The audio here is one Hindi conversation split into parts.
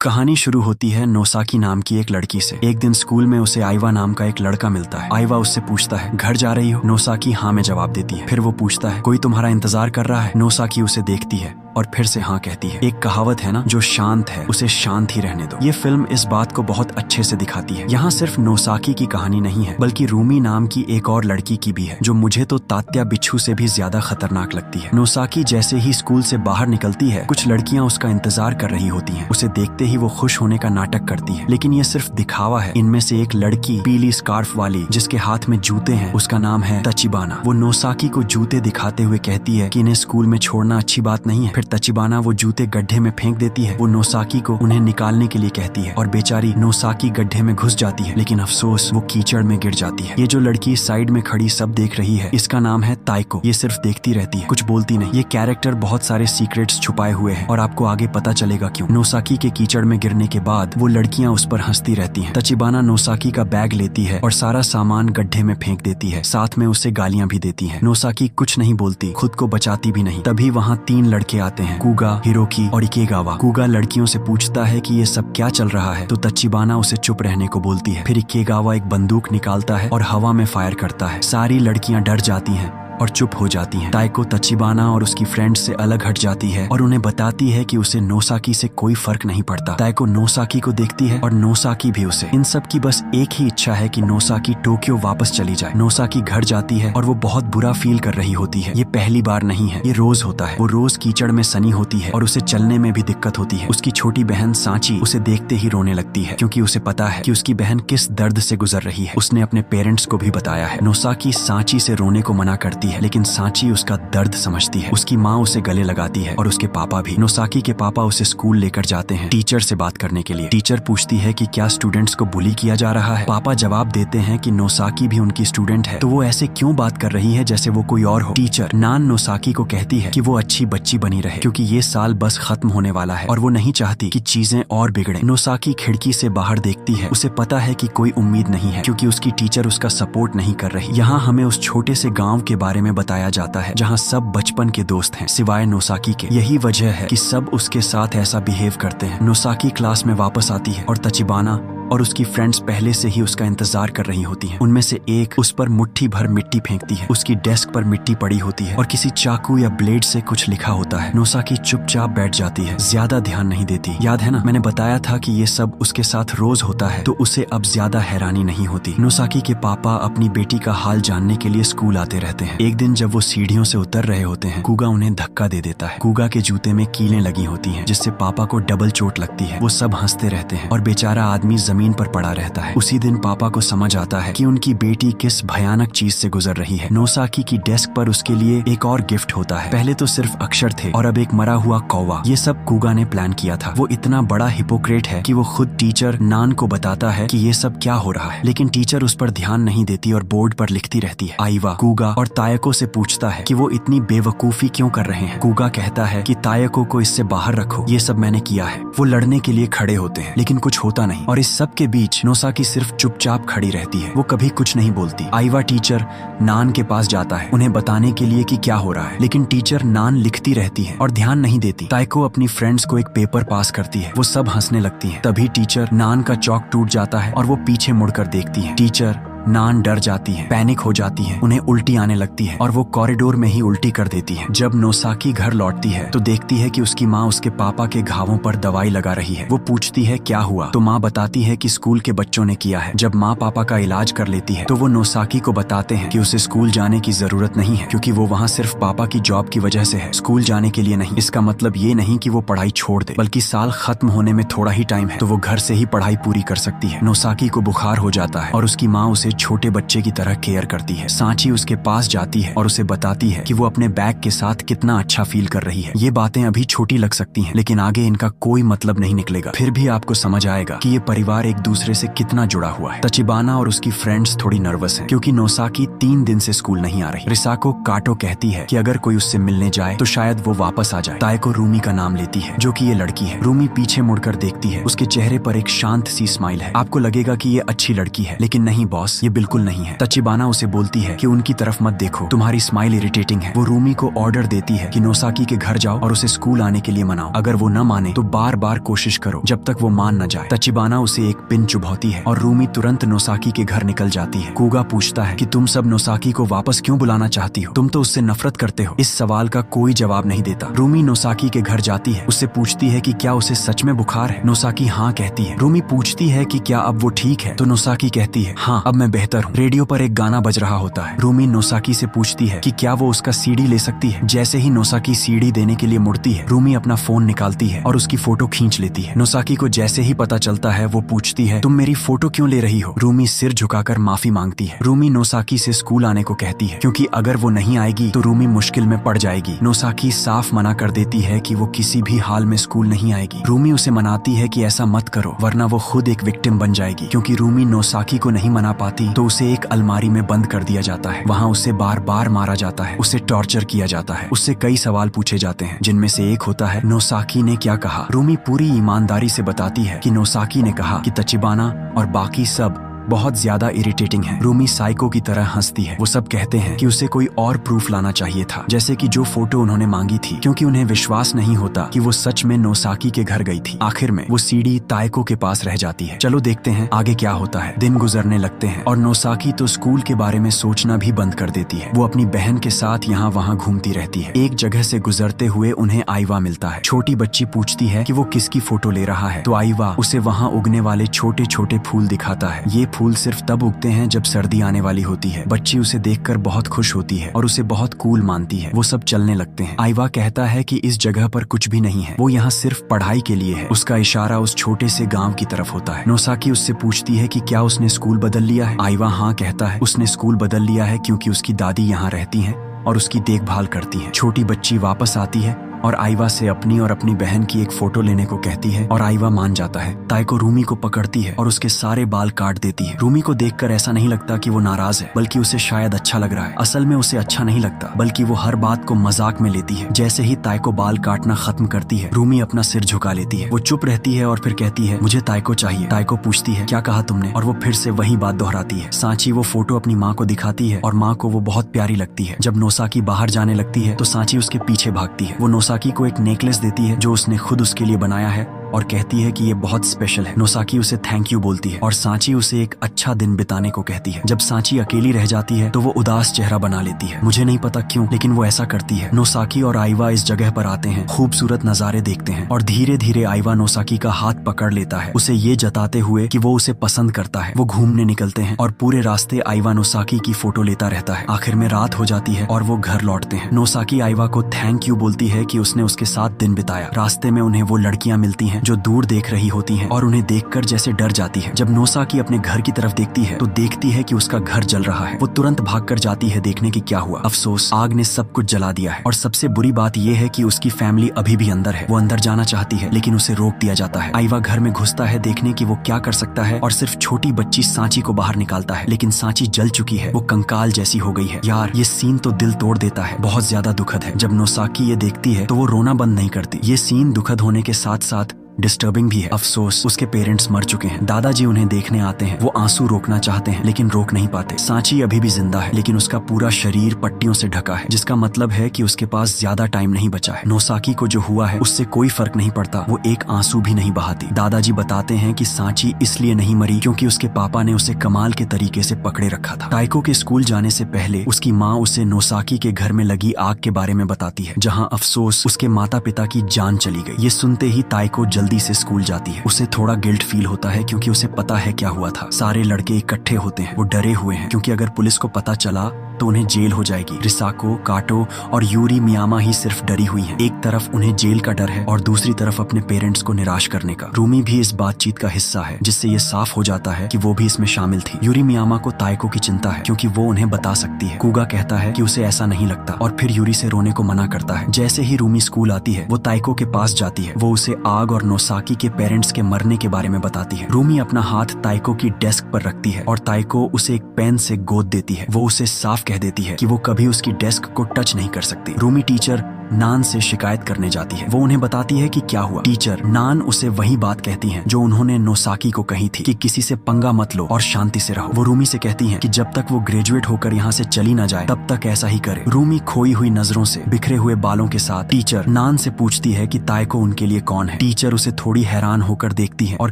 कहानी शुरू होती है नोसाकी नाम की एक लड़की से। एक दिन स्कूल में उसे आइवा नाम का एक लड़का मिलता है। आइवा उससे पूछता है, घर जा रही हो? नोसाकी हाँ में जवाब देती है। फिर वो पूछता है, कोई तुम्हारा इंतजार कर रहा है? नोसाकी उसे देखती है और फिर से हाँ कहती है। एक कहावत है ना, जो शांत है उसे शांत ही रहने दो। ये फिल्म इस बात को बहुत अच्छे से दिखाती है। यहाँ सिर्फ नोसाकी की कहानी नहीं है, बल्कि रूमी नाम की एक और लड़की की भी है, जो मुझे तो तात्या बिच्छू से भी ज्यादा खतरनाक लगती है। नोसाकी जैसे ही स्कूल से बाहर निकलती है, कुछ लड़कियां उसका इंतजार कर रही होती हैं। उसे देखते ही वो खुश होने का नाटक करती है, लेकिन ये सिर्फ दिखावा है। इनमें से एक लड़की पीली स्कार्फ वाली, जिसके हाथ में जूते हैं, उसका नाम है तचिबाना। वो नोसाकी को जूते दिखाते हुए कहती है कि इन्हें स्कूल में छोड़ना अच्छी बात नहीं है। फिर तचिबाना वो जूते गड्ढे में फेंक देती है। वो नोसाकी को उन्हें निकालने के लिए कहती है और बेचारी नोसाकी गड्ढे में घुस जाती है, लेकिन अफसोस वो कीचड़ में गिर जाती है। ये जो लड़की साइड में खड़ी सब देख रही है, इसका नाम है ताइको। ये सिर्फ देखती रहती है, कुछ बोलती नहीं। ये कैरेक्टर बहुत सारे सीक्रेट्स छुपाए हुए है और आपको आगे पता चलेगा क्यों। नोसाकी के कीचड़ में गिरने के बाद वो लड़कियां उस पर हंसती रहती हैं। तचिबाना नोसाकी का बैग लेती है और सारा सामान गड्ढे में फेंक देती है, साथ में उसे गालियां भी देती है। नोसाकी कुछ नहीं बोलती, खुद को बचाती भी नहीं। तभी वहाँ 3 लड़के आते हैं, कुगा, हिरोकी और इकेगावा। कुगा लड़कियों से पूछता है कि ये सब क्या चल रहा है, तो तचिबाना उसे चुप रहने को बोलती है। फिर इकेगावा एक बंदूक निकालता है और हवा में फायर करता है। सारी लड़कियां डर जाती हैं और चुप हो जाती हैं। ताइको तचिबाना और उसकी फ्रेंड से अलग हट जाती है और उन्हें बताती है कि उसे नोसाकी से कोई फर्क नहीं पड़ता। ताइको नोसाकी को देखती है और नोसाकी भी उसे। इन सब की बस एक ही इच्छा है कि नोसाकी टोक्यो वापस चली जाए। नोसाकी घर जाती है और वो बहुत बुरा फील कर रही होती है। ये पहली बार नहीं है, ये रोज होता है। वो रोज कीचड़ में सनी होती है और उसे चलने में भी दिक्कत होती है। उसकी छोटी बहन सांची उसे देखते ही रोने लगती है, क्योंकि उसे पता है कि उसकी बहन किस दर्द से गुजर रही है। उसने अपने पेरेंट्स को भी बताया है। नोसाकी सांची से रोने को मना करती है, लेकिन सांची उसका दर्द समझती है। उसकी माँ उसे गले लगाती है और उसके पापा भी। नोसाकी के पापा उसे स्कूल लेकर जाते हैं टीचर से बात करने के लिए। टीचर पूछती है कि क्या स्टूडेंट्स को बुली किया जा रहा है। पापा जवाब देते हैं कि नोसाकी भी उनकी स्टूडेंट है, तो वो ऐसे क्यों बात कर रही है जैसे वो कोई और हो। टीचर नान नोसाकी को कहती है कि वो अच्छी बच्ची बनी रहे, क्योंकि ये साल बस खत्म होने वाला है और वो नहीं चाहती कि चीजें और बिगड़े। नोसाकी खिड़की से बाहर देखती है। उसे पता है कि कोई उम्मीद नहीं है, क्योंकि उसकी टीचर उसका सपोर्ट नहीं कर रही। यहाँ हमें उस छोटे से गाँव के बारे में बताया जाता है जहाँ सब बचपन के दोस्त हैं, सिवाय नोसाकी के। यही वजह है कि सब उसके साथ ऐसा बिहेव करते हैं। नोसाकी क्लास में वापस आती है और तचिबाना और उसकी फ्रेंड्स पहले से ही उसका इंतजार कर रही होती हैं। उनमें से एक उस पर मुट्ठी भर मिट्टी फेंकती है। उसकी डेस्क पर मिट्टी पड़ी होती है और किसी चाकू या ब्लेड से कुछ लिखा होता है। नोसाकी चुपचाप बैठ जाती है, ज्यादा ध्यान नहीं देती। याद है ना, मैंने बताया था कि ये सब उसके साथ रोज होता है, तो उसे अब ज्यादा हैरानी नहीं होती। नोसाकी के पापा अपनी बेटी का हाल जानने के लिए स्कूल आते रहते हैं। एक दिन जब वो सीढ़ियों से उतर रहे होते हैं, कुगा उन्हें धक्का दे देता है। कुगा के जूते में कीलें लगी होती हैं, जिससे पापा को डबल चोट लगती है। वो सब हंसते रहते हैं और बेचारा आदमी जमीन पर पड़ा रहता है। उसी दिन पापा को समझ आता है कि उनकी बेटी किस भयानक चीज से गुजर रही है। नोसाकी की डेस्क पर उसके लिए एक और गिफ्ट होता है। पहले तो सिर्फ अक्षर थे और अब एक मरा हुआ कौवा। ये सब कुगा ने प्लान किया था। वो इतना बड़ा हिपोक्रेट है कि वो खुद टीचर नान को बताता है कि ये सब क्या हो रहा है, लेकिन टीचर उस पर ध्यान नहीं देती और बोर्ड पर लिखती रहती है। आइवा कुगा और तायको से पूछता है कि वो इतनी बेवकूफी क्यों कर रहे हैं। कुगा कहता है कि तायको को इससे बाहर रखो, ये सब मैंने किया है। वो लड़ने के लिए खड़े होते हैं, लेकिन कुछ होता नहीं और इस सब के बीच नोसाकी सिर्फ चुपचाप खड़ी रहती है। वो कभी कुछ नहीं बोलती। आइवा टीचर नान के पास जाता है उन्हें बताने के लिए कि क्या हो रहा है, लेकिन टीचर नान लिखती रहती है और ध्यान नहीं देती। ताइको अपनी फ्रेंड्स को एक पेपर पास करती है। वो सब हंसने लगती हैं। तभी टीचर नान का चौक टूट जाता है और वो पीछे मुड़कर देखती है। टीचर नान डर जाती है, पैनिक हो जाती है, उन्हें उल्टी आने लगती है और वो कॉरिडोर में ही उल्टी कर देती है। जब नोसाकी घर लौटती है तो देखती है कि उसकी माँ उसके पापा के घावों पर दवाई लगा रही है। वो पूछती है क्या हुआ, तो माँ बताती है कि स्कूल के बच्चों ने किया है। जब माँ पापा का इलाज कर लेती है तो वो नोसाकी को बताते हैं कि उसे स्कूल जाने की जरूरत नहीं है, क्योंकि वो वहाँ सिर्फ पापा की जॉब की वजह से है, स्कूल जाने के लिए नहीं। इसका मतलब ये नहीं कि वो पढ़ाई छोड़ दे, बल्कि साल खत्म होने में थोड़ा ही टाइम है, तो वो घर से ही पढ़ाई पूरी कर सकती है। नोसाकी को बुखार हो जाता है और उसकी माँ उसे छोटे बच्चे की तरह केयर करती है। सांची उसके पास जाती है और उसे बताती है कि वो अपने बैग के साथ कितना अच्छा फील कर रही है। ये बातें अभी छोटी लग सकती हैं, लेकिन आगे इनका कोई मतलब नहीं निकलेगा। फिर भी आपको समझ आएगा कि ये परिवार एक दूसरे से कितना जुड़ा हुआ है। तचिबाना और उसकी फ्रेंड्स थोड़ी नर्वस हैं, क्योंकि नोसाकी 3 दिन से स्कूल नहीं आ रही। रिसाको काटो कहती है कि अगर कोई उससे मिलने जाए तो शायद वो वापस आ जाए। ताइको रूमी का नाम लेती है, जो कि ये लड़की है। रूमी पीछे मुड़कर देखती है। उसके चेहरे पर एक शांत सी स्माइल है। आपको लगेगा कि ये अच्छी लड़की है, लेकिन नहीं बॉस, ये बिल्कुल नहीं है। तचिबाना उसे बोलती है कि उनकी तरफ मत देखो, तुम्हारी स्माइल इरिटेटिंग है। वो रूमी को ऑर्डर देती है कि नोसाकी के घर जाओ और उसे स्कूल आने के लिए मनाओ। अगर वो न माने तो बार बार कोशिश करो जब तक वो मान न जाए। तचिबाना उसे एक पिन चुभौती है और रूमी तुरंत नोसाकी के घर निकल जाती है। कुगा पूछता है कि तुम सब नोसाकी को वापस क्यों बुलाना चाहती हो, तुम तो उससे नफरत करते हो। इस सवाल का कोई जवाब नहीं देता। रूमी नोसाकी के घर जाती है, उससे पूछती है कि क्या उसे सच में बुखार है। नोसाकी हाँ कहती है। रूमी पूछती है कि क्या अब वो ठीक है, तो नोसाकी कहती है हाँ अब मैं बेहतर हूँ। रेडियो पर एक गाना बज रहा होता है। रूमी नोसाकी से पूछती है कि क्या वो उसका सीडी ले सकती है। जैसे ही नोसाकी सीडी देने के लिए मुड़ती है, रूमी अपना फोन निकालती है और उसकी फोटो खींच लेती है। नोसाकी को जैसे ही पता चलता है वो पूछती है तुम मेरी फोटो क्यों ले रही हो। रूमी सिर झुकाकर माफी मांगती है। रूमी नोसाकी से स्कूल आने को कहती है क्योंकि अगर वो नहीं आएगी तो रूमी मुश्किल में पड़ जाएगी। नोसाकी साफ मना कर देती है कि वो किसी भी हाल में स्कूल नहीं आएगी। रूमी उसे मनाती है कि ऐसा मत करो वरना वो खुद एक विक्टिम बन जाएगी। क्योंकि रूमी नोसाकी को नहीं मना पाती तो उसे एक अलमारी में बंद कर दिया जाता है। वहाँ उसे बार बार मारा जाता है, उसे टॉर्चर किया जाता है, उससे कई सवाल पूछे जाते हैं जिनमें से एक होता है नोसाकी ने क्या कहा। रूमी पूरी ईमानदारी से बताती है कि नोसाकी ने कहा कि तचिबाना और बाकी सब बहुत ज्यादा इरिटेटिंग है। रूमी साइको की तरह हंसती है। वो सब कहते हैं कि उसे कोई और प्रूफ लाना चाहिए था, जैसे कि जो फोटो उन्होंने मांगी थी, क्योंकि उन्हें विश्वास नहीं होता कि वो सच में नोसाकी के घर गई थी। आखिर में वो सीडी ताइको के पास रह जाती है। चलो देखते हैं आगे क्या होता है। दिन गुजरने लगते हैं और नोसाकी तो स्कूल के बारे में सोचना भी बंद कर देती है। वो अपनी बहन के साथ यहाँ वहाँ घूमती रहती है। एक जगह से गुजरते हुए उन्हें आइवा मिलता है। छोटी बच्ची पूछती है कि वो किसकी फोटो ले रहा है, तो आइवा उसे वहाँ उगने वाले छोटे छोटे फूल दिखाता है। ये फूल सिर्फ तब उगते हैं जब सर्दी आने वाली होती है। बच्ची उसे देखकर बहुत खुश होती है और उसे बहुत कूल मानती है। वो सब चलने लगते हैं। आइवा कहता है कि इस जगह पर कुछ भी नहीं है, वो यहाँ सिर्फ पढ़ाई के लिए है। उसका इशारा उस छोटे से गांव की तरफ होता है। नोसाकी उससे पूछती है कि क्या उसने स्कूल बदल लिया है। आइवा हाँ कहता है, उसने स्कूल बदल लिया है क्योंकि उसकी दादी यहाँ रहती हैं और उसकी देखभाल करती हैं। छोटी बच्ची वापस आती है और आइवा से अपनी और अपनी बहन की एक फोटो लेने को कहती है और आइवा मान जाता है। ताइको रूमी को पकड़ती है और उसके सारे बाल काट देती है। रूमी को देखकर ऐसा नहीं लगता कि वो नाराज है, बल्कि उसे शायद अच्छा लग रहा है। असल में उसे अच्छा नहीं लगता, बल्कि वो हर बात को मजाक में लेती है। जैसे ही ताइको बाल काटना खत्म करती है, रूमी अपना सिर झुका लेती है। वो चुप रहती है और फिर कहती है मुझे ताइको चाहिए। ताइको पूछती है क्या कहा तुमने, और वो फिर से वही बात दोहराती है। सांची वो फोटो अपनी माँ को दिखाती है और माँ को वो बहुत प्यारी लगती है। जब नोसाकी बाहर जाने लगती है तो सांची उसके पीछे भागती है। वो नोसाकी को एक नेकलेस देती है जो उसने खुद उसके लिए बनाया है और कहती है कि ये बहुत स्पेशल है। नोसाकी उसे थैंक यू बोलती है और सांची उसे एक अच्छा दिन बिताने को कहती है। जब सांची अकेली रह जाती है तो वो उदास चेहरा बना लेती है। मुझे नहीं पता क्यों, लेकिन वो ऐसा करती है। नोसाकी और आइवा इस जगह पर आते हैं, खूबसूरत नजारे देखते हैं और धीरे धीरे आइवा नोसाकी का हाथ पकड़ लेता है, उसे ये जताते हुए कि वो उसे पसंद करता है। वो घूमने निकलते हैं और पूरे रास्ते आइवा नोसाकी की फोटो लेता रहता है। आखिर में रात हो जाती है और वो घर लौटते हैं। नोसाकी आइवा को थैंक यू बोलती है कि उसने उसके साथ दिन बिताया। रास्ते में उन्हें वो लड़कियां मिलती हैं जो दूर देख रही होती हैं और उन्हें देखकर जैसे डर जाती है। जब नोसाकी अपने घर की तरफ देखती है तो देखती है कि उसका घर जल रहा है। वो तुरंत भागकर जाती है देखने की क्या हुआ। अफसोस, आग ने सब कुछ जला दिया है और सबसे बुरी बात यह है कि उसकी फैमिली अभी भी अंदर है। वो अंदर जाना चाहती है लेकिन उसे रोक दिया जाता है। आइवा घर में घुसता है देखने की वो क्या कर सकता है और सिर्फ छोटी बच्ची सांची को बाहर निकालता है, लेकिन सांची जल चुकी है, वो कंकाल जैसी हो गई है। यार ये सीन तो दिल तोड़ देता है, बहुत ज्यादा दुखद है। जब नोसाकी ये देखती है तो वो रोना बंद नहीं करती। ये सीन दुखद होने के साथ साथ डिस्टर्बिंग भी है। अफसोस, उसके पेरेंट्स मर चुके हैं। दादाजी उन्हें देखने आते हैं। वो आंसू रोकना चाहते हैं लेकिन रोक नहीं पाते। सांची अभी भी जिंदा है लेकिन उसका पूरा शरीर पट्टियों से ढका है, जिसका मतलब है कि उसके पास ज्यादा टाइम नहीं बचा है। नोसाकी को जो हुआ है उससे कोई फर्क नहीं पड़ता, वो एक आंसू भी नहीं बहाती। दादाजी बताते हैं कि सांची इसलिए नहीं मरी क्योंकि उसके पापा ने उसे कमाल के तरीके से पकड़े रखा था। ताइको के स्कूल जाने से पहले उसकी माँ उसे नोसाकी के घर में लगी आग के बारे में बताती है, जहाँ अफसोस उसके माता पिता की जान चली गई। ये सुनते ही ताइको जल्दी से स्कूल जाती है। उसे थोड़ा गिल्ट फील होता है क्योंकि उसे पता है क्या हुआ था। सारे लड़के इकट्ठे होते हैं। वो डरे हुए हैं क्योंकि अगर पुलिस को पता चला तो उन्हें जेल हो जाएगी। रिसाको, काटो और यूरी मियामा ही सिर्फ डरी हुई हैं। एक तरफ उन्हें जेल का डर है और दूसरी तरफ अपने पेरेंट्स को निराश करने का। रूमी भी इस बातचीत का हिस्सा है, जिससे ये साफ हो जाता है कि वो भी इसमें शामिल थी। यूरी मियामा को ताइको की चिंता है क्योंकि वो उन्हें बता सकती है। कुगा कहता है कि उसे ऐसा नहीं लगता और फिर यूरी से रोने को मना करता है। जैसे ही रूमी स्कूल आती है वो ताइको के पास जाती है। वो उसे आग और नोसाकी के पेरेंट्स के मरने के बारे में बताती है। रूमी अपना हाथ ताइको की डेस्क पर रखती है और ताइको उसे एक पेन से गोद देती है। वो उसे साफ कह देती है कि वो कभी उसकी डेस्क को टच नहीं कर सकती। रूमी टीचर नान से शिकायत करने जाती है। वो उन्हें बताती है कि क्या हुआ। टीचर नान उसे वही बात कहती है जो उन्होंने नोसाकी को कही थी कि किसी से पंगा मत लो और शांति से रहो। वो रूमी से कहती है कि जब तक वो ग्रेजुएट होकर यहाँ से चली ना जाए तब तक ऐसा ही करे। रूमी खोई हुई नजरों से बिखरे हुए बालों के साथ टीचर नान से पूछती है कि ताइको उनके लिए कौन है। टीचर उसे थोड़ी हैरान होकर देखती है और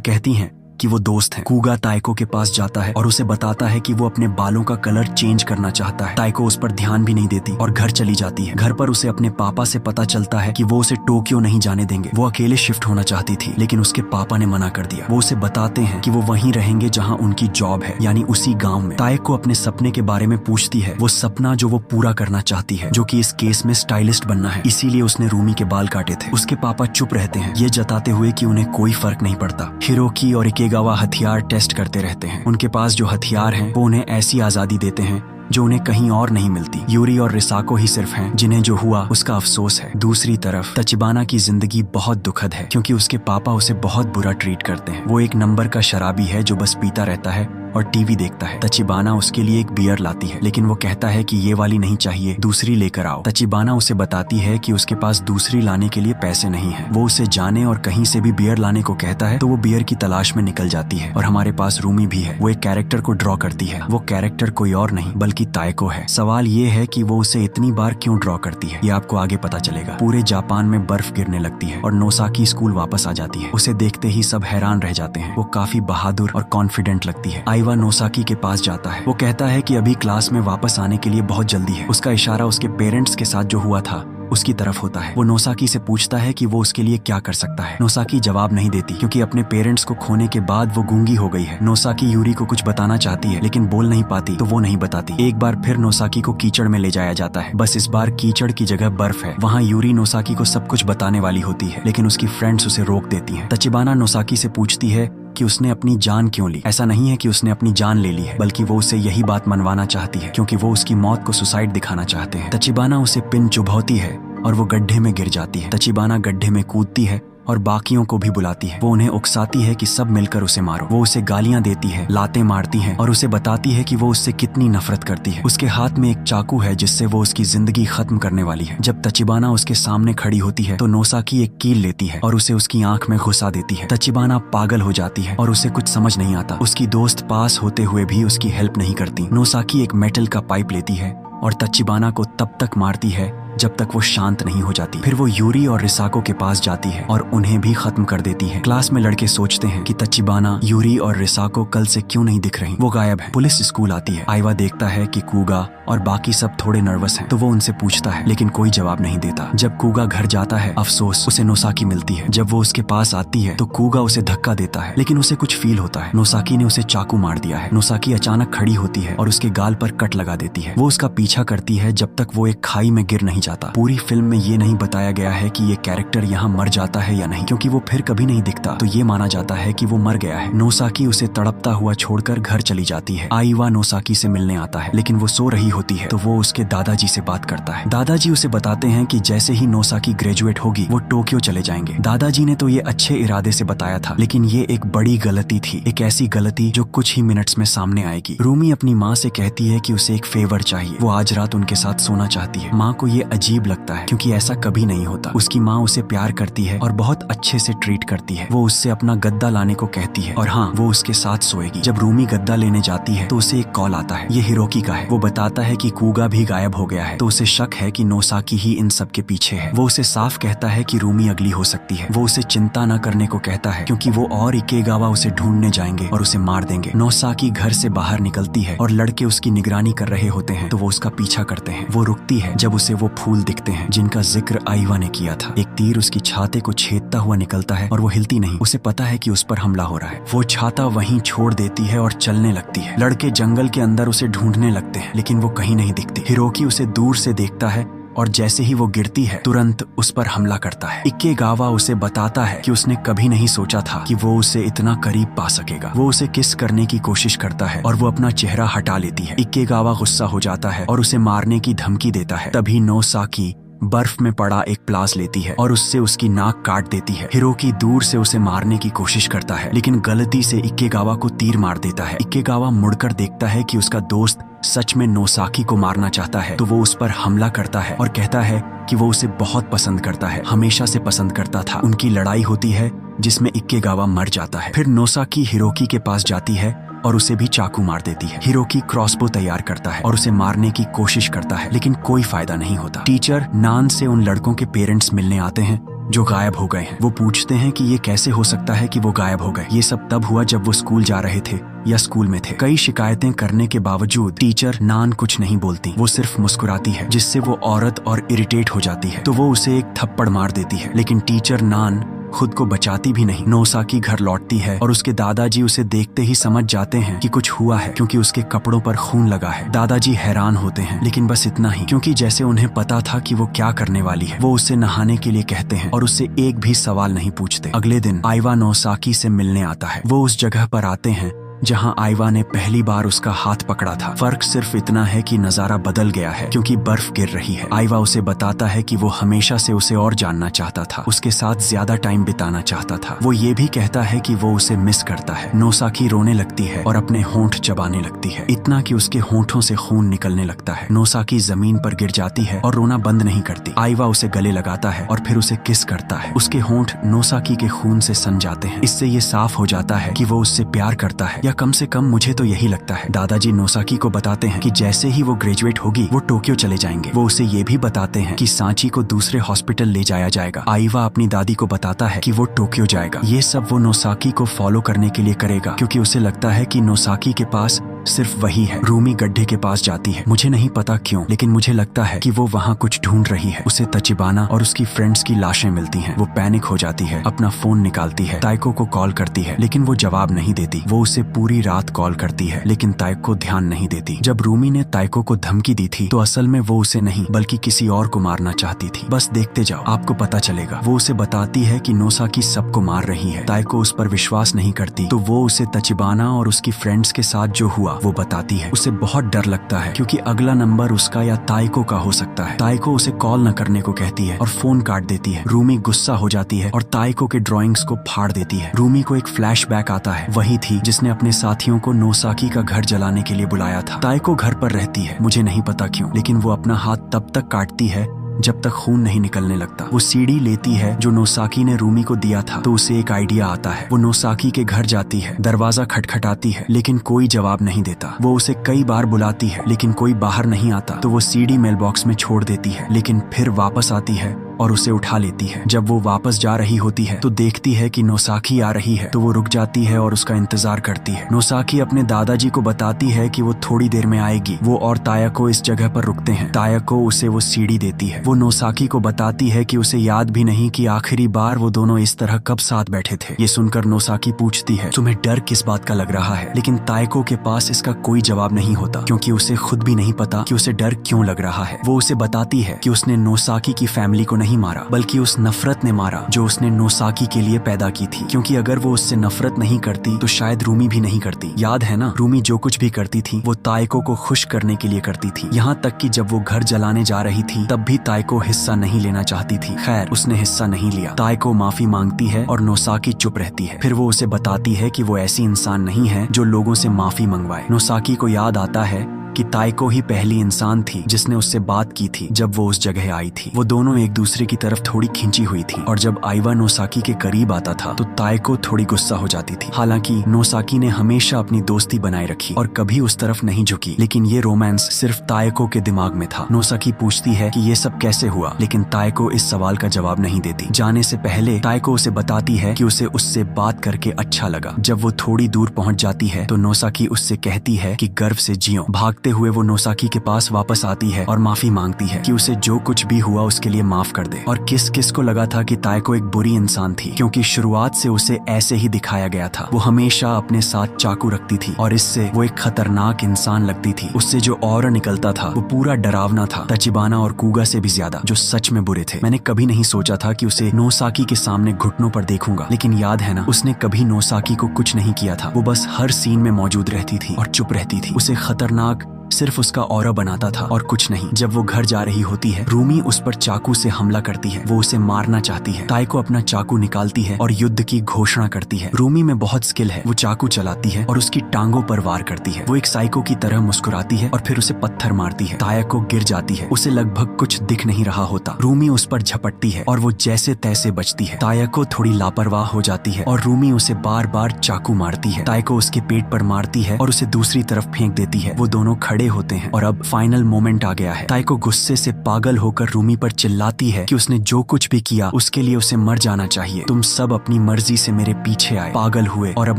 कहती है कि वो दोस्त हैं। कूगा ताइको के पास जाता है और उसे बताता है कि वो अपने बालों का कलर चेंज करना चाहता है। ताइको उस पर ध्यान भी नहीं देती और घर चली जाती है। घर पर उसे अपने पापा से पता चलता है कि वो उसे टोक्यो नहीं जाने देंगे। वो अकेले शिफ्ट होना चाहती थी लेकिन उसके पापा ने मना कर दिया। वो उसे बताते हैं कि वो वहीं रहेंगे जहाँ उनकी जॉब है, यानी उसी गाँव में। ताइको अपने सपने के बारे में पूछती है, वो सपना जो वो पूरा करना चाहती है, जो कि इस केस में स्टाइलिस्ट बनना है। इसीलिए उसने रूमी के बाल काटे थे। उसके पापा चुप रहते हैं, ये जताते हुए कि उन्हें कोई फर्क नहीं पड़ता। हिरोकी और इकेगावा हथियार टेस्ट करते रहते हैं। उनके पास जो हथियार हैं वो उन्हें ऐसी आजादी देते हैं जो उन्हें कहीं और नहीं मिलती। यूरी और रिसाको ही सिर्फ हैं जिन्हें जो हुआ उसका अफसोस है। दूसरी तरफ तचिबाना की जिंदगी बहुत दुखद है क्योंकि उसके पापा उसे बहुत बुरा ट्रीट करते हैं। वो एक नंबर का शराबी है जो बस पीता रहता है और टीवी देखता है। तचिबाना उसके लिए एक बियर लाती है लेकिन वो कहता है कि ये वाली नहीं चाहिए, दूसरी लेकर आओ। तचिबाना उसे बताती है कि उसके पास दूसरी लाने के लिए पैसे नहीं है। वो उसे जाने और कहीं से भी बियर लाने को कहता है तो वो बियर की तलाश में निकल जाती है। और हमारे पास रूमी भी है। वो एक कैरेक्टर को ड्रॉ करती है। वो कैरेक्टर कोई और नहीं बल्कि ताइको है। सवाल ये है कि वो उसे इतनी बार क्यों ड्रॉ करती है, ये आपको आगे पता चलेगा। पूरे जापान में बर्फ गिरने लगती है और नोसाकी स्कूल वापस आ जाती है। उसे देखते ही सब हैरान रह जाते हैं। वो काफी बहादुर और कॉन्फिडेंट लगती है। आइवा नोसाकी के पास जाता है। वो कहता है कि अभी क्लास में वापस आने के लिए बहुत जल्दी है। उसका इशारा उसके पेरेंट्स के साथ जो हुआ था उसकी तरफ होता है। वो नोसाकी से पूछता है कि वो उसके लिए क्या कर सकता है। नोसाकी जवाब नहीं देती क्योंकि अपने पेरेंट्स को खोने के बाद वो गूंगी हो गई है। नोसाकी यूरी को कुछ बताना चाहती है लेकिन बोल नहीं पाती तो वो नहीं बताती। एक बार फिर नोसाकी को कीचड़ में ले जाया जाता है। बस इस बार कीचड़ की जगह बर्फ है। वहाँ यूरी नोसाकी को सब कुछ बताने वाली होती है लेकिन उसकी फ्रेंड्स उसे रोक देती हैं। तचिबाना नोसाकी से पूछती है कि उसने अपनी जान क्यों ली। ऐसा नहीं है कि उसने अपनी जान ले ली है बल्कि वो उसे यही बात मनवाना चाहती है क्योंकि वो उसकी मौत को सुसाइड दिखाना चाहते हैं। तचिबाना उसे पिन चुभौती है और वो गड्ढे में गिर जाती है। तचिबाना गड्ढे में कूदती है और बाकियों को भी बुलाती है। वो उन्हें उकसाती है कि सब मिलकर उसे मारो। वो उसे गालियां देती है, लातें मारती है और उसे बताती है कि वो उससे कितनी नफरत करती है। उसके हाथ में एक चाकू है जिससे वो उसकी जिंदगी खत्म करने वाली है। जब तचिबाना उसके सामने खड़ी होती है तो नोसाकी एक कील लेती है और उसे उसकी आंख में घुसा देती है। तचिबाना पागल हो जाती है और उसे कुछ समझ नहीं आता। उसकी दोस्त पास होते हुए भी उसकी हेल्प नहीं करती। नोसाकी एक मेटल का पाइप लेती है और तचिबाना को तब तक मारती है जब तक वो शांत नहीं हो जाती। फिर वो यूरी और रिसाको के पास जाती है और उन्हें भी खत्म कर देती है। क्लास में लड़के सोचते हैं कि तचिबाना, यूरी और रिसाको कल से क्यों नहीं दिख रही, वो गायब है। पुलिस स्कूल आती है। आइवा देखता है कि कूगा और बाकी सब थोड़े नर्वस हैं तो वो उनसे पूछता है लेकिन कोई जवाब नहीं देता। जब कूगा घर जाता है अफसोस उसे नोसाकी मिलती है। जब वो उसके पास आती है तो कूगा उसे धक्का देता है लेकिन उसे कुछ फील होता है। नोसाकी ने उसे चाकू मार दिया है। नोसाकी अचानक खड़ी होती है और उसके गाल पर कट लगा देती है। वो उसका पीछा करती है जब तक वो एक खाई में गिर नहीं जाता। पूरी फिल्म में ये नहीं बताया गया है कि ये कैरेक्टर यहाँ मर जाता है या नहीं क्योंकि वो फिर कभी नहीं दिखता तो ये माना जाता है कि वो मर गया है। नोसाकी उसे तड़पता हुआ छोड़कर घर चली जाती है। आइवा नोसाकी से मिलने आता है लेकिन वो सो रही होती है तो वो उसके दादाजी से बात करता है। दादाजी उसे बताते हैं कि जैसे ही नोसाकी ग्रेजुएट होगी वो टोक्यो चले जाएंगे। दादाजी ने तो ये अच्छे इरादे से बताया था लेकिन ये एक बड़ी गलती थी, एक ऐसी गलती जो कुछ ही मिनट्स में सामने आएगी। रूमी अपनी माँ से कहती है कि उसे एक फेवर चाहिए। वो आज रात उनके साथ सोना चाहती है। माँ को ये अजीब लगता है क्योंकि ऐसा कभी नहीं होता। उसकी माँ उसे प्यार करती है और बहुत अच्छे से ट्रीट करती है। वो उससे अपना गद्दा लाने को कहती है और हाँ, वो उसके साथ सोएगी। जब रूमी गद्दा लेने जाती है तो उसे एक कॉल आता है। ये हिरोकी का है। वो बताता है कि कूगा भी गायब हो गया है तो उसे शक है कि नोसाकी ही इन सब के पीछे है। वो उसे साफ कहता है कि रूमी अगली हो सकती है। वो उसे चिंता न करने को कहता है क्योंकि वो और इकेगावा उसे ढूंढने जाएंगे और उसे मार देंगे। नोसाकी घर से बाहर निकलती है और लड़के उसकी निगरानी कर रहे होते हैं तो वो उसका पीछा करते हैं। वो रुकती है जब उसे वो फूल दिखते हैं जिनका जिक्र आइवा ने किया था। एक तीर उसकी छाते को छेदता हुआ निकलता है और वो हिलती नहीं। उसे पता है कि उस पर हमला हो रहा है। वो छाता वहीं छोड़ देती है और चलने लगती है। लड़के जंगल के अंदर उसे ढूंढने लगते हैं लेकिन वो कहीं नहीं दिखती। हिरोकी उसे दूर से देखता है और जैसे ही वो गिरती है तुरंत उस पर हमला करता है। इकेगावा उसे बताता है कि उसने कभी नहीं सोचा था कि वो उसे इतना करीब पा सकेगा। वो उसे किस करने की कोशिश करता है और वो अपना चेहरा हटा लेती है। इकेगावा गुस्सा हो जाता है और उसे मारने की धमकी देता है। तभी नोसाकी बर्फ में पड़ा एक प्लास लेती है और उससे उसकी नाक काट देती है। हिरोकी दूर से उसे मारने की कोशिश करता है लेकिन गलती से इकेगावा को तीर मार देता है। इकेगावा मुड़कर देखता है कि उसका दोस्त सच में नोसाकी को मारना चाहता है तो वो उस पर हमला करता है और कहता है कि वो उसे बहुत पसंद करता है, हमेशा से पसंद करता था। उनकी लड़ाई होती है जिसमें इक्केगावा मर जाता है। फिर नोसाकी हिरोकी के पास जाती है और उसे भी चाकू मार देती है। हिरोकी क्रॉसबो तैयार करता है और उसे मारने की कोशिश करता है, लेकिन कोई फायदा नहीं होता। टीचर नान से उन लड़कों के पेरेंट्स मिलने आते हैं जो गायब हो गए हैं। वो पूछते हैं कि ये कैसे हो सकता है कि वो गायब हो गए। ये सब तब हुआ जब वो स्कूल जा रहे थे या स्कूल में थे। कई शिकायतें करने के बावजूद टीचर नान कुछ नहीं बोलती, वो सिर्फ मुस्कुराती है, जिससे वो औरत और इरिटेट हो जाती है तो वो उसे एक थप्पड़ मार देती है। लेकिन टीचर नान खुद को बचाती भी नहीं। नोसाकी घर लौटती है और उसके दादाजी उसे देखते ही समझ जाते हैं कि कुछ हुआ है, क्योंकि उसके कपड़ों पर खून लगा है। दादाजी हैरान होते हैं, लेकिन बस इतना ही, क्योंकि जैसे उन्हें पता था कि वो क्या करने वाली है। वो उसे नहाने के लिए कहते हैं और उससे एक भी सवाल नहीं पूछते। अगले दिन आइवा नोसाकी से मिलने आता है। वो उस जगह पर आते हैं जहां आइवा ने पहली बार उसका हाथ पकड़ा था। फर्क सिर्फ इतना है कि नजारा बदल गया है, क्योंकि बर्फ गिर रही है। आइवा उसे बताता है कि वो हमेशा से उसे और जानना चाहता था, उसके साथ ज्यादा टाइम बिताना चाहता था। वो ये भी कहता है कि वो उसे मिस करता है। नोसाकी रोने लगती है और अपने होंठ चबाने लगती है, इतना कि उसके होंठों से खून निकलने लगता है। नोसाकी जमीन पर गिर जाती है और रोना बंद नहीं करती। आइवा उसे गले लगाता है और फिर उसे किस करता है। उसके होंठ नोसाकी के खून से सन जाते हैं। इससे ये साफ हो जाता है कि वो उससे प्यार करता है, कम से कम मुझे तो यही लगता है। दादाजी नोसाकी को बताते हैं कि जैसे ही वो ग्रेजुएट होगी वो टोक्यो चले जाएंगे। वो उसे ये भी बताते हैं कि सांची को दूसरे हॉस्पिटल ले जाया जाएगा। आइवा अपनी दादी को बताता है कि वो टोक्यो जाएगा। ये सब वो नोसाकी को फॉलो करने के लिए करेगा, क्योंकि उसे लगता है कि नोसाकी के पास सिर्फ वही है। रूमी गड्ढे के पास जाती है, मुझे नहीं पता क्यों, लेकिन मुझे लगता है कि वो वहाँ कुछ ढूंढ रही है। उसे तचिबाना और उसकी फ्रेंड्स की लाशें मिलती हैं। वो पैनिक हो जाती है, अपना फोन निकालती है, ताइको को कॉल करती है, लेकिन वो जवाब नहीं देती। वो उसे पूरी रात कॉल करती है, लेकिन ताइको ध्यान नहीं देती। जब रूमी ने ताइको को धमकी दी थी तो असल में वो उसे नहीं बल्कि किसी और को मारना चाहती थी। बस देखते जाओ, आपको पता चलेगा। वो उसे बताती है कि नोसाकी सबको मार रही है। ताइको उस पर विश्वास नहीं करती तो वो उसे तचिबाना और उसकी फ्रेंड्स के साथ जो हुआ वो बताती है। उसे बहुत डर लगता है, क्योंकि अगला नंबर उसका या ताइको का हो सकता है। ताइको उसे कॉल न करने को कहती है और फोन काट देती है। रूमी गुस्सा हो जाती है और ताइको के ड्राइंग्स को फाड़ देती है। रूमी को एक फ्लैशबैक आता है, वही थी जिसने अपने साथियों को नोसाकी का घर जलाने के लिए बुलाया था। ताइको घर पर रहती है, मुझे नहीं पता क्यों, लेकिन वो अपना हाथ तब तक काटती है जब तक खून नहीं निकलने लगता। वो सीढ़ी लेती है जो नोसाकी ने रूमी को दिया था, तो उसे एक आइडिया आता है। वो नोसाकी के घर जाती है, दरवाजा खटखटाती है, लेकिन कोई जवाब नहीं देता। वो उसे कई बार बुलाती है, लेकिन कोई बाहर नहीं आता। तो वो सीढ़ी मेल बॉक्स में छोड़ देती है, लेकिन फिर वापस आती है और उसे उठा लेती है। जब वो वापस जा रही होती है तो देखती है कि नोसाकी आ रही है, तो वो रुक जाती है और उसका इंतजार करती है। नोसाकी अपने दादाजी को बताती है कि वो थोड़ी देर में आएगी। वो और तायाको इस जगह पर रुकते हैं। तायाको उसे वो सीढ़ी देती है। वो नोसाकी को बताती है कि उसे याद भी नहीं कि आखिरी बार वो दोनों इस तरह कब साथ बैठे थे। ये सुनकर नोसाकी पूछती है, तुम्हें डर किस बात का लग रहा है? लेकिन तायाको के पास इसका कोई जवाब नहीं होता, क्योंकि उसे खुद भी नहीं पता कि उसे डर क्यों लग रहा है। वो उसे बताती है कि उसने नोसाकी की फैमिली को नहीं मारा, बल्कि उस नफरत ने मारा जो उसने नोसाकी के लिए पैदा की थी। क्योंकि अगर वो उससे नफरत नहीं करती तो शायद रूमी भी नहीं करती। याद है ना, रूमी जो कुछ भी करती थी वो ताइको को खुश करने के लिए करती थी। यहाँ तक कि जब वो घर जलाने जा रही थी तब भी ताइको हिस्सा नहीं लेना चाहती थी। खैर, उसने हिस्सा नहीं लिया। ताइको माफी मांगती है और नोसाकी चुप रहती है। फिर वो उसे बताती है कि वो ऐसी इंसान नहीं है जो लोगों से माफी मंगवाए। नोसाकी को याद आता है कि ताइको ही पहली इंसान थी जिसने उससे बात की थी जब वो उस जगह आई थी। वो दोनों एक दूसरे की तरफ थोड़ी खींची हुई थी, और जब आइवा नोसाकी के करीब आता था तो ताइको थोड़ी गुस्सा हो जाती थी। हालांकि नोसाकी ने हमेशा अपनी दोस्ती बनाए रखी और कभी उस तरफ नहीं झुकी, लेकिन ये रोमांस सिर्फ ताइको के दिमाग में था। नोसाकी पूछती है कि ये सब कैसे हुआ, लेकिन ताइको इस सवाल का जवाब नहीं देती। जाने से पहले ताइको उसे बताती है कि उसे उससे बात करके अच्छा लगा। जब वो थोड़ी दूर पहुंच जाती है तो नोसाकी उससे कहती है कि गर्व से जियो। भागते हुए वो नोसाकी के पास वापस आती है और माफी मांगती है कि उसे जो कुछ भी हुआ उसके लिए माफ कर दे। और किस किस को लगा था कि ताइको एक बुरी इंसान थी, क्योंकि शुरुआत से उसे ऐसे ही दिखाया गया था। वो हमेशा अपने साथ चाकू रखती थी और इससे वो एक खतरनाक इंसान लगती थी। उससे जो ऑरा निकलता था वो पूरा डरावना था, तचिबाना और कूगा से भी ज्यादा, जो सच में बुरे थे। मैंने कभी नहीं सोचा था कि उसे नोसाकी के सामने घुटनों पर देखूंगा, लेकिन याद है ना, उसने कभी नोसाकी को कुछ नहीं किया था। वो बस हर सीन में मौजूद रहती थी और चुप रहती थी। उसे खतरनाक सिर्फ उसका ऑरा बनाता था और कुछ नहीं। जब वो घर जा रही होती है, रूमी उस पर चाकू से हमला करती है। वो उसे मारना चाहती है। ताइको अपना चाकू निकालती है और युद्ध की घोषणा करती है। रूमी में बहुत स्किल है। वो चाकू चलाती है और उसकी टांगों पर वार करती है। वो एक साइको की तरह मुस्कुराती है और फिर उसे पत्थर मारती है। ताइको गिर जाती है। उसे लगभग कुछ दिख नहीं रहा होता। रूमी उस पर झपटती है और वो जैसे तैसे बचती है। ताइको थोड़ी लापरवाह हो जाती है और रूमी उसे बार बार चाकू मारती है। ताइको उसके पेट पर मारती है और उसे दूसरी तरफ फेंक देती है। वो दोनों खड़े होते हैं और अब फाइनल मोमेंट आ गया है। ताइको गुस्से से पागल होकर रूमी पर चिल्लाती है कि उसने जो कुछ भी किया उसके लिए उसे मर जाना चाहिए। तुम सब अपनी मर्जी से मेरे पीछे आए, पागल हुए और अब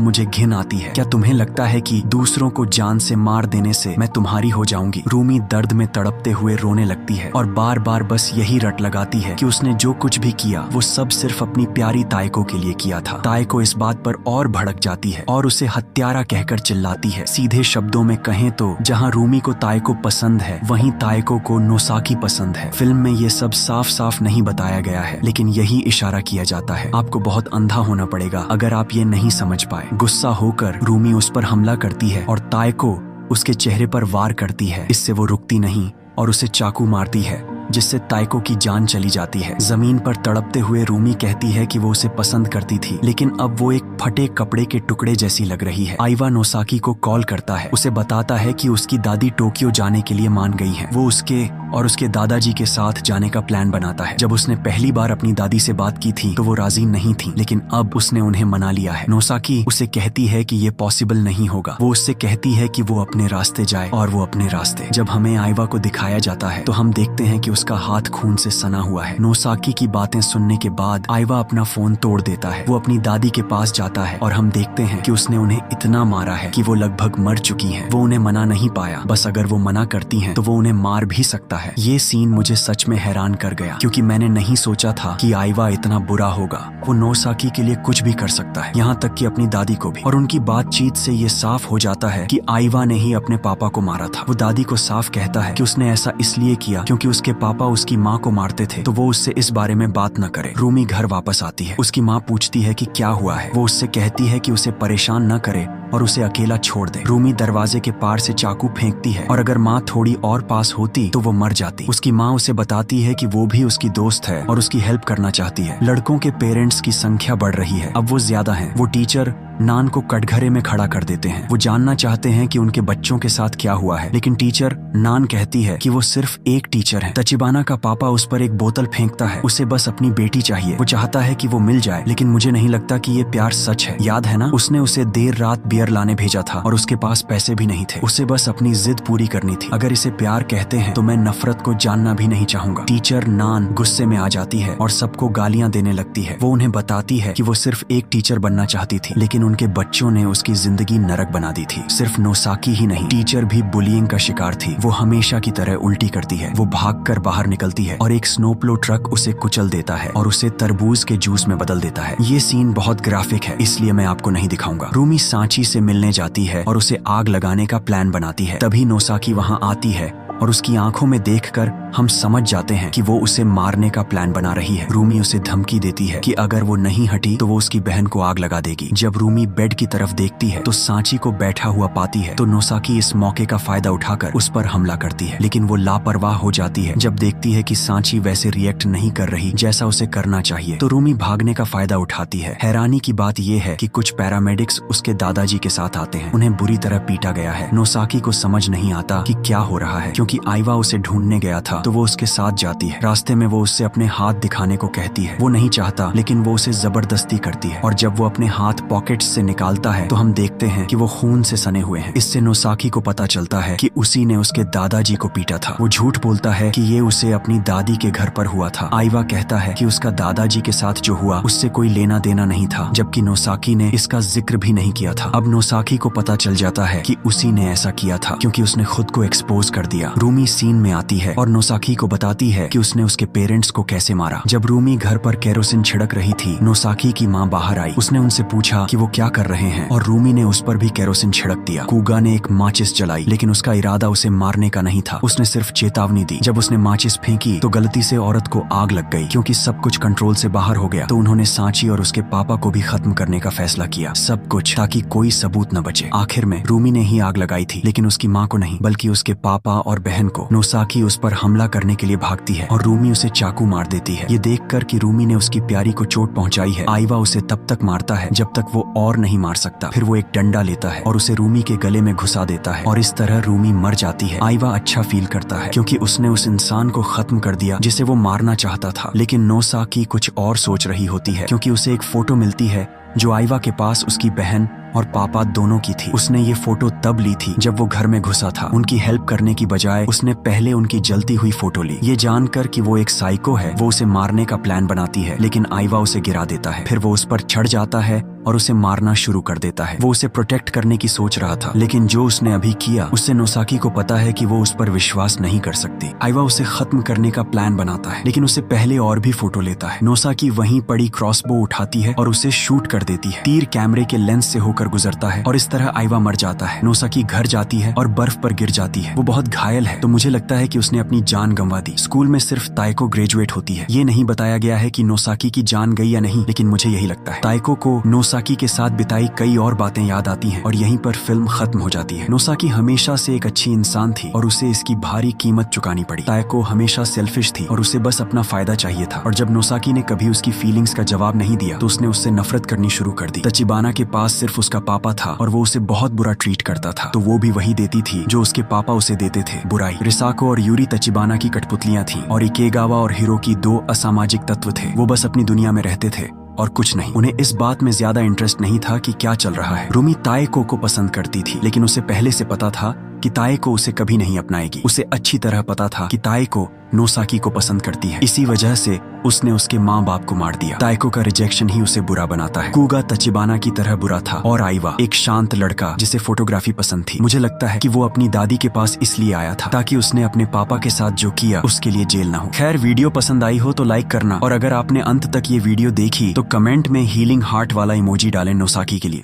मुझे घिन आती है। क्या तुम्हें लगता है कि दूसरों को जान से मार देने से मैं तुम्हारी हो जाऊंगी? रूमी दर्द में तड़पते हुए रोने लगती है और बार बार बस यही रट लगाती है कि उसने जो कुछ भी किया वो सब सिर्फ अपनी प्यारी ताइको के लिए किया था। ताइको इस बात पर और भड़क जाती है और उसे हत्यारा कहकर चिल्लाती है। सीधे शब्दों में कहें तो जहां रूमी को ताइको पसंद है, वहीं ताइको को नोसाकी पसंद है। फिल्म में ये सब साफ साफ नहीं बताया गया है, लेकिन यही इशारा किया जाता है। आपको बहुत अंधा होना पड़ेगा अगर आप ये नहीं समझ पाए। गुस्सा होकर रूमी उस पर हमला करती है और ताइको उसके चेहरे पर वार करती है। इससे वो रुकती नहीं और उसे चाकू मारती है, जिससे ताइको की जान चली जाती है। जमीन पर तड़पते हुए रूमी कहती है कि वो उसे पसंद करती थी, लेकिन अब वो एक फटे कपड़े के टुकड़े जैसी लग रही है। आइवा नोसाकी को कॉल करता है। उसे बताता है कि उसकी दादी टोक्यो जाने के लिए मान गई हैं। वो उसके और उसके दादाजी के साथ जाने का प्लान बनाता है। जब उसने पहली बार अपनी दादी से बात की थी तो वो राजी नहीं थी, लेकिन अब उसने उन्हें मना लिया है। नोसाकी उसे कहती है कि ये पॉसिबल नहीं होगा। वो उससे कहती है कि वो अपने रास्ते जाए और वो अपने रास्ते। जब हमें आइवा को दिखाया जाता है तो हम देखते हैं कि उसका हाथ खून से सना हुआ है। नोसाकी की बातें सुनने के बाद आइवा अपना फोन तोड़ देता है। वो अपनी दादी के पास जाता है और हम देखते हैं कि उसने उन्हें इतना मारा है कि वो लगभग मर चुकी हैं। वो उन्हें मना नहीं पाया, बस अगर वो मना करती हैं तो वो उन्हें मार भी सकता है। ये सीन मुझे सच में हैरान कर गया, क्योंकि मैंने नहीं सोचा था कि आइवा इतना बुरा होगा। वो नोसाकी के लिए कुछ भी कर सकता है, यहाँ तक कि अपनी दादी को भी। और उनकी बातचीत से ये साफ हो जाता है कि आइवा ने ही अपने पापा को मारा था। वो दादी को साफ कहता है कि उसने ऐसा इसलिए किया क्योंकि उसके पापा उसकी माँ को मारते थे, तो वो उससे इस बारे में बात न करे। रूमी घर वापस आती है। उसकी माँ पूछती है कि क्या हुआ है। वो उससे कहती है कि उसे परेशान न करे और उसे अकेला छोड़ दे। रूमी दरवाजे के पार से चाकू फेंकती है और अगर माँ थोड़ी और पास होती तो वो मर जाती। उसकी माँ उसे बताती है कि वो भी उसकी दोस्त है और उसकी हेल्प करना चाहती है। लड़कों के पेरेंट्स की संख्या बढ़ रही है, अब वो ज्यादा हैं। वो टीचर नान को कटघरे में खड़ा कर देते हैं। वो जानना चाहते हैं कि उनके बच्चों के साथ क्या हुआ है, लेकिन टीचर नान कहती है कि वो सिर्फ एक टीचर है। तचिबाना का पापा उस पर एक बोतल फेंकता है। उसे बस अपनी बेटी चाहिए। वो चाहता है कि वो मिल जाए, लेकिन मुझे नहीं लगता कि ये प्यार सच है। याद है ना, उसने उसे देर रात बियर लाने भेजा था और उसके पास पैसे भी नहीं थे। उसे बस अपनी जिद पूरी करनी थी। अगर इसे प्यार कहते हैं तो मैं नफरत को जानना भी नहीं चाहूंगा। टीचर नान गुस्से में आ जाती है और सबको गालियां देने लगती है। वो उन्हें बताती है कि वो सिर्फ एक टीचर बनना चाहती थी, लेकिन उनके बच्चों ने उसकी जिंदगी नरक बना दी थी। सिर्फ नोसाकी ही नहीं, टीचर भी बुलिंग का शिकार थी। वो हमेशा की तरह उल्टी करती है। वो भागकर बाहर निकलती है और एक स्नोप्लो ट्रक उसे कुचल देता है और उसे तरबूज के जूस में बदल देता है। ये सीन बहुत ग्राफिक है, इसलिए मैं आपको नहीं दिखाऊंगा। रूमी सांची से मिलने जाती है और उसे आग लगाने का प्लान बनाती है। तभी नोसाकी वहाँ आती है और उसकी आंखों में देखकर हम समझ जाते हैं कि वो उसे मारने का प्लान बना रही है। रूमी उसे धमकी देती है कि अगर वो नहीं हटी तो वो उसकी बहन को आग लगा देगी। जब रूमी बेड की तरफ देखती है तो सांची को बैठा हुआ पाती है, तो नोसाकी इस मौके का फायदा उठाकर उस पर हमला करती है, लेकिन वो लापरवाह हो जाती है। जब देखती है कि सांची वैसे रिएक्ट नहीं कर रही जैसा उसे करना चाहिए, तो रूमी भागने का फायदा उठाती है। हैरानी की बात यह है कि कुछ पैरामेडिक्स उसके दादाजी के साथ आते हैं। उन्हें बुरी तरह पीटा गया है। नोसाकी को समझ नहीं आता कि क्या हो रहा है, क्योंकि आइवा उसे ढूंढने गया था तो वो उसके साथ जाती है। रास्ते में वो उससे अपने हाथ दिखाने को कहती है। वो नहीं चाहता, लेकिन वो उसे जबरदस्ती करती है और जब वो अपने हाथ पॉकेट्स से निकालता है तो हम देखते हैं कि वो खून से सने हुए हैं। इससे नोसाकी को पता चलता है कि उसी ने उसके दादाजी को पीटा था। वो झूठ बोलता है कि ये उसे अपनी दादी के घर पर हुआ था। आइवा कहता है कि उसका दादाजी के साथ जो हुआ उससे कोई लेना देना नहीं था, जबकि नोसाकी ने इसका जिक्र भी नहीं किया था। अब नोसाकी को पता चल जाता है कि उसी ने ऐसा किया था, क्योंकि उसने खुद को एक्सपोज कर दिया। दिया। रूमी सीन में आती है और नोसाकी को बताती है कि उसने उसके पेरेंट्स को कैसे मारा। जब रूमी घर पर केरोसिन छिड़क रही थी, नोसाकी की माँ बाहर आई। उसने उनसे पूछा कि वो क्या कर रहे हैं और रूमी ने उस पर भी केरोसिन छिड़क दिया। कुगा ने एक माचिस जलाई, लेकिन उसका इरादा उसे मारने का नहीं था। उसने सिर्फ चेतावनी दी। जब उसने माचिस फेंकी तो गलती से औरत को आग लग गई। क्योंकि सब कुछ कंट्रोल से बाहर हो गया तो उन्होंने सांची और उसके पापा को भी खत्म करने का फैसला किया। सब कुछ ताकि कोई सबूत न बचे। आखिर में रूमी ने ही आग लगाई थी, लेकिन उसकी माँ को नहीं, बल्कि उसके पापा और बहन को। नोसाकी उस पर हमला करने के लिए भागती है और रूमी उसे चाकू मार देती है। ये देखकर कि रूमी ने उसकी प्यारी को चोट पहुंचाई है, आइवा उसे तब तक मारता है जब तक वो और नहीं मार सकता। फिर वो एक डंडा लेता है और उसे रूमी के गले में घुसा देता है और इस तरह रूमी मर जाती है। आइवा अच्छा फील करता है क्योंकि उसने उस इंसान को खत्म कर दिया जिसे वो मारना चाहता था। लेकिन नोसाकी कुछ और सोच रही होती है क्योंकि उसे एक फोटो मिलती है जो आइवा के पास उसकी बहन और पापा दोनों की थी। उसने ये फोटो तब ली थी जब वो घर में घुसा था। उनकी हेल्प करने की बजाय उसने पहले उनकी जलती हुई फोटो ली। ये जानकर कि वो एक साइको है, वो उसे मारने का प्लान बनाती है, लेकिन आइवा उसे गिरा देता है। फिर वो उस पर चढ़ जाता है और उसे मारना शुरू कर देता है। वो उसे प्रोटेक्ट करने की सोच रहा था, लेकिन जो उसने अभी किया उससे नोसाकी को पता है कि वो उस पर विश्वास नहीं कर सकती। आइवा उसे खत्म करने का प्लान बनाता है, लेकिन उससे पहले और भी फोटो लेता है। नोसाकी वहीं पड़ी क्रॉसबो उठाती है और उसे शूट कर देती है। तीर कैमरे के लेंस से होकर गुजरता है और इस तरह आइवा मर जाता है। नोसाकी घर जाती है और बर्फ पर गिर जाती है। वो बहुत घायल है, तो मुझे लगता है कि उसने अपनी जान गंवा दी। स्कूल में सिर्फ ताइको ग्रेजुएट होती है। ये नहीं बताया गया है कि नोसाकी की जान गई या नहीं, लेकिन मुझे यही लगता है। ताइको को नोसाकी के साथ बिताई कई और बातें याद आती हैं और यहीं पर फिल्म खत्म हो जाती है। नोसाकी हमेशा से एक अच्छी इंसान थी और उसे इसकी भारी कीमत चुकानी पड़ी। ताइको हमेशा सेल्फिश थी और उसे बस अपना फायदा चाहिए था, और जब नोसाकी ने कभी उसकी फीलिंग्स का जवाब नहीं दिया तो उसने उससे नफरत करनी शुरू कर दी। तचिबाना के पास सिर्फ उसका पापा था और वो उसे बहुत बुरा ट्रीट करता था, तो वो भी वही देती थी जो उसके पापा उसे देते थे, बुराई। रिसाको और यूरी तचिबाना की कठपुतलियां थीं और इकेगावा और हिरोकी दो असामाजिक तत्व थे। वो बस अपनी दुनिया में रहते थे और कुछ नहीं। उन्हें इस बात में ज्यादा इंटरेस्ट नहीं था कि क्या चल रहा है। रूमी ताइको को पसंद करती थी, लेकिन उसे पहले से पता था कि ताइको उसे कभी नहीं अपनाएगी। उसे अच्छी तरह पता था कि ताइको नोसाकी को पसंद करती है, इसी वजह से उसने उसके माँ बाप को मार दिया। ताइको का रिजेक्शन ही उसे बुरा बनाता है। कुगा तचिबाना की तरह बुरा था और आइवा एक शांत लड़का जिसे फोटोग्राफी पसंद थी। मुझे लगता है कि वो अपनी दादी के पास इसलिए आया था ताकि उसने अपने पापा के साथ जो किया उसके लिए जेल ना हो। खैर, वीडियो पसंद आई हो तो लाइक करना, और अगर आपने अंत तक ये वीडियो देखी तो कमेंट में हीलिंग हार्ट वाला इमोजी डालें नोसाकी के लिए।